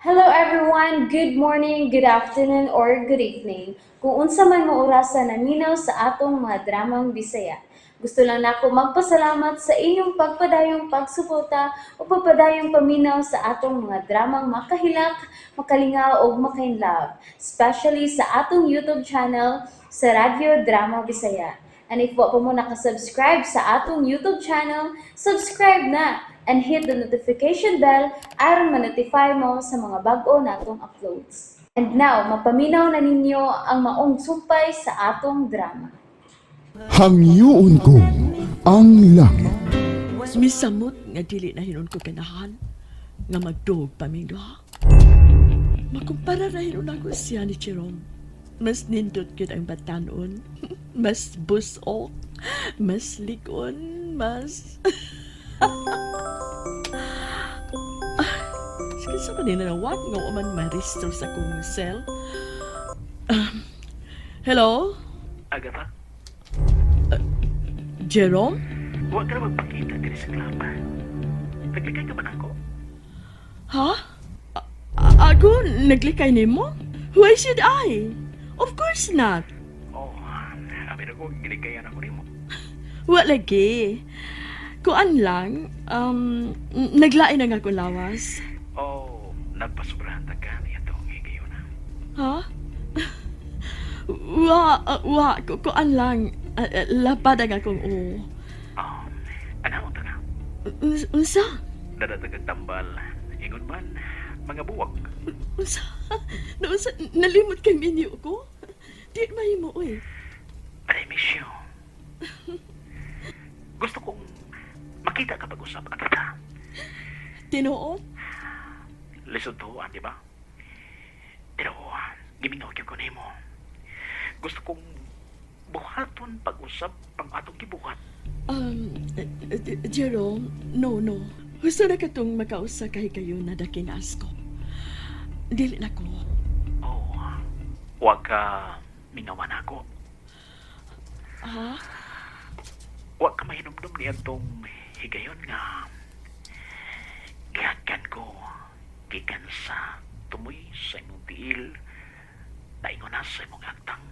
Hello everyone, good morning, good afternoon, or good evening. Kung unsa man mo orasan naminaw sa atong mga dramang Bisaya. Gusto lang nako magpasalamat sa inyong pagpadayong pagsuporta o pagpadayong paminaw sa atong mga dramang makahilak, makalingaw o makainlove, especially sa atong YouTube channel sa Radyo Drama Bisaya. And if wa pa mo nakasubscribe sa atong YouTube channel, subscribe na and hit the notification bell aron ma-notify mo sa mga bag-o natong uploads. And now, mapaminaw na ninyo ang maong sumpay sa atong drama. Hangyoon ko ang langit. Misamot nga dili na hinon ko ganahan nga magduog paming duha. Makumpara na hinon ako siya ni Jerome. Mas nindot gyud ang batanon, mas busok, mas likon, mas... Sige sa kanina na wag nga uman ma-restore sa kong cell. Hello? Agatha, Jerome? huwag ka na magpakita diri sa club. Naglikay ka ba na ako? Ha? Ako naglikay nimo? Why should I? Of course not. Oh, amin ako, gilikayan ako nimo. Wa lagi. Kuan lang, naglain na nga akong lawas. Oh, nagpasubrahan ta ka niya itong higayon na. Ha? Kuan lang, lapad ang akong o. Oh, anaon ta na? Unsa? Dadatagag tambal. Ingon man, mga buwag. Unsa? Nalimot kay minyo ko? Di mahimo, oy. I miss you. Gusto kong makita ka pag-usap, Agatha. Tinuod? Lisod tuwan, di ba? Pero, gimingaw ko nimo. Gusto kong buhaton pag-usap ang atong gibuhat. Jerome, no. Gusto na katong makausa kay kayo na daking asko. Dili na ko. Oh, huwag ka mingawan ako. Ha? Huwag ka mahinumdum niyan tong higayon nga. Gihagan ko. Gikan sa tumoy sa imong tiil. Naingon na sa imong agtang.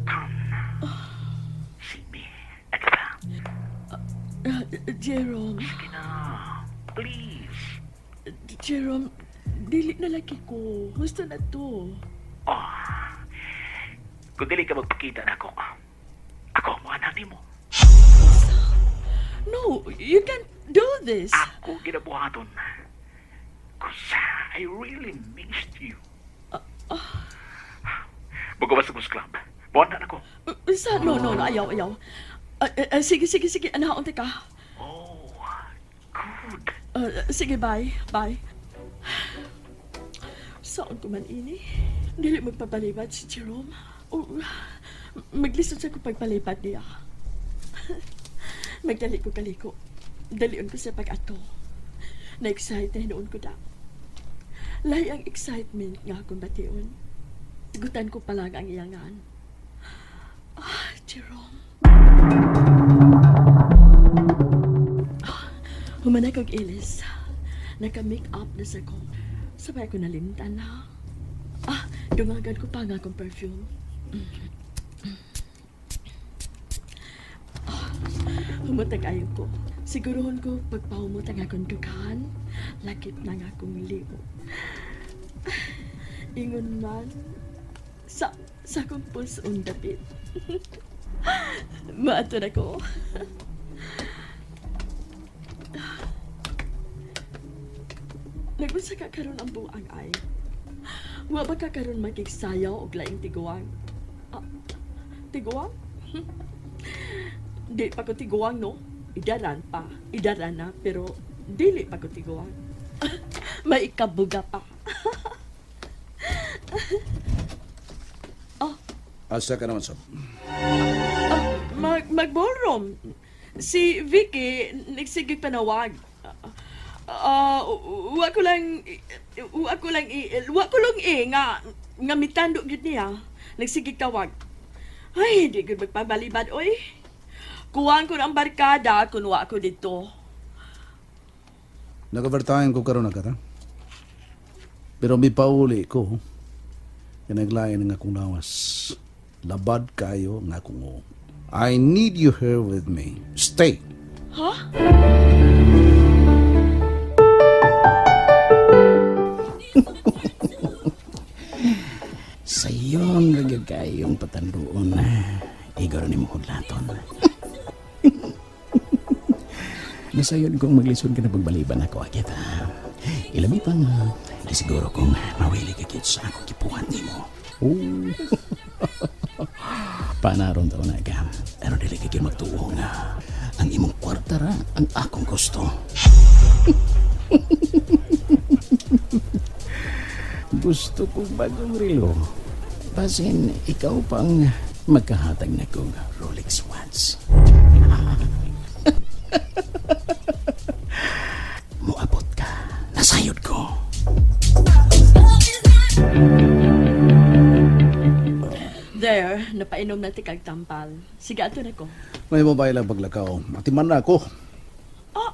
Come. See me, Agatha. Jerome, Sige na. Please. Jerome, dili na lagi ko. Gusto na to. Oh. Kung dili ka magpakita na ako mo anak mo. No, you can't do this. Ako ginabuhaton. Cause I really missed you. Magawa sa club. Buwan na ako. No, ayaw. Sige, anahaon ka. Oh, good. Sige, bye. Saan ko man ini? Dili magpapalipad si Jerome. Maglisod sa ko pagpalipad niya. Magdali ko kaliko. Dalion ko sa pag-ato. Na-excite na hinoon ko da. Lahi ang excitement nga akong bation. Gutan ko palang ang iyangan. Jerome. Humanay kong ilis. Naka-make up na sa ko. Sabay ko nalimtan na. Dumagan ko pa nga akong perfume. Humutag ayo ko. Sigurohon ko pagpahumutag akong dukan, lakip na nga akong limo. Ingon man, sa kong pusong dapit. Maato na ko. Nagunsa ka karon ang buang ay. Wa ba ka karon makigsayaw og laing tiguang? Tiguang? Di pa ko tiguang, no? Idaran na, pero dili pa ko tiguang. May ikabuga pa. Asa ka naman, Sob? Mag-ballroom. Si Vicky, nagsigig panawag. Wa ko lang nga mitando gyud niya. Nagsigig tawag. Ay, di gud magpabalibad oy. Kuhaan ko ng barkada kung wa ko dito. Nag-overtime ko karon Agata. Pero may pauli ko. Kinaglayan nga akong lawas. Labad kayo nga akong o. I need you here with me. Stay. Ha? Sayon lagi kayong patanduon na igor ni mo hudlaton. Nasayon kong maglisod ka na pagbaliban ako agit. Ilabi pang siguro kong mawili ka kit sa ako kipuhan ni mo. Oh. Panaron taon na ka. Pero dili ka magtuo nga. Ang imong kwarta ra ang akong gusto. Gusto kong bagong relo. Basin, ikaw pang magkahatag na kong Rolex watch. Muabot ka. Nasayod ko. There, napainom na ti kag tampal. Sige, ato na ko. May mobile lang paglakaw. Matiman na ako. Oh,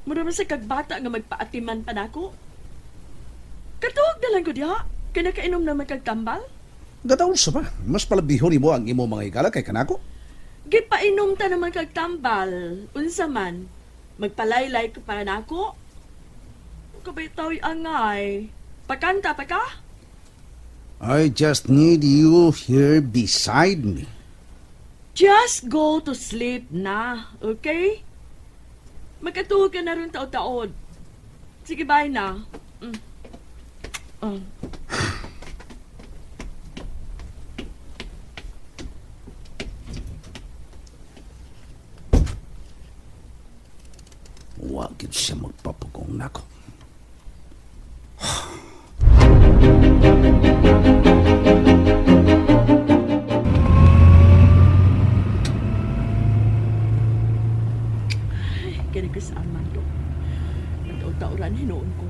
mura man sa kagbata nga magpaatiman pa nako. Katuog na lang ko diha. Kinakainom naman kag tambal. Gataon sa ba? Mas palabihon mo ang imo mga higala kay kanako. Gipainom ta naman kag tambal. Unsa man, magpalaylay ka para nako. Kabitaw angay. Pakanta pa ka? I just need you here beside me. Just go to sleep na, okay? Magkatuog ka na rin taod-taod. Sige, bye na. Wag siya magpapagong nako. Kaya ko sa Armando. Nataon-taoran hinoon ko.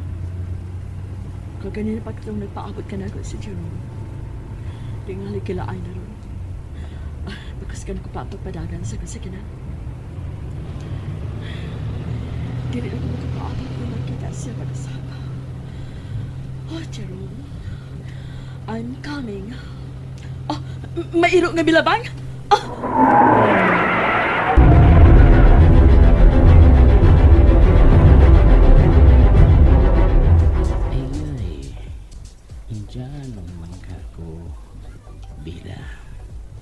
Kaganina pa kitang nagpaabot ka na ako si Jerome. Tingali kilaay na ron. Bakas ka na ko papagpadagan sa kasakinan. Dili na ko makapaabot kung nakita siya mag-asama. Oh, Jerome. I'm coming. Oh, mairo nga bilabang? Ay, Indian naman ka ko. Bida.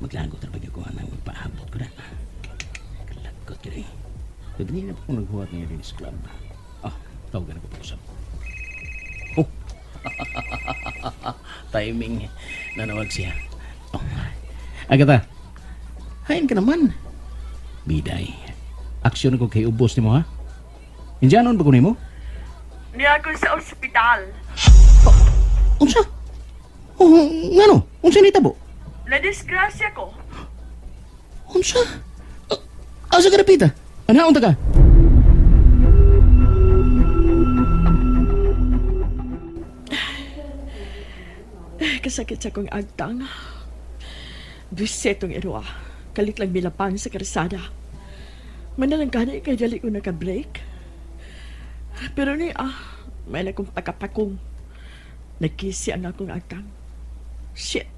Maglagot na ako ang magpaabot ko na. Kalagot ko rin. Ganyan na po kung naghuwat ngayon sa club. Tawagan ako po usap. Oh. Timing. Nanawag siya. Oh. Agata. Hain ka naman. Biday. Aksyon ko kay ubos ni mo ha? Indianon ba ko ni mo? Niya ako sa ospital. Unsa? Oh, ngano? Unsa ni tabo? Na-disgrasya ko. Unsa? Asa ka napita? Anaon ta ka? Kasakit sa kong agtang. Bisetong irwa. Kalit lang bilapang sa karsada. Manalang gani kay dali ko naka-break. Pero ni may na kong pagkapakong. Nagkisi ang akong agtang. Shit.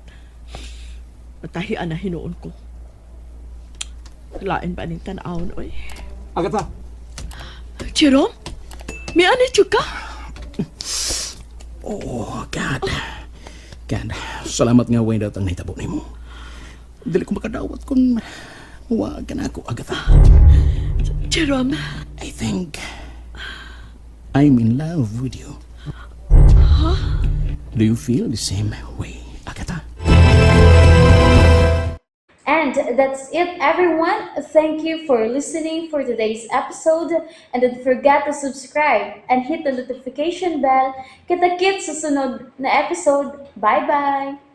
Matahian na hinuon ko. Lain ba ning tanawon, oy? Agata. Jerome? May anit ka? Oh, God. God, salamat nga way datang nahitabo ni mo. Dili ko makadawat kung huwag ka na ako, Agatha. Jerome? I think I'm in love with you. Do you feel the same way, Agatha? And that's it, everyone. Thank you for listening for today's episode. And don't forget to subscribe and hit the notification bell. Kita-kits sa sunod na episode. Bye-bye!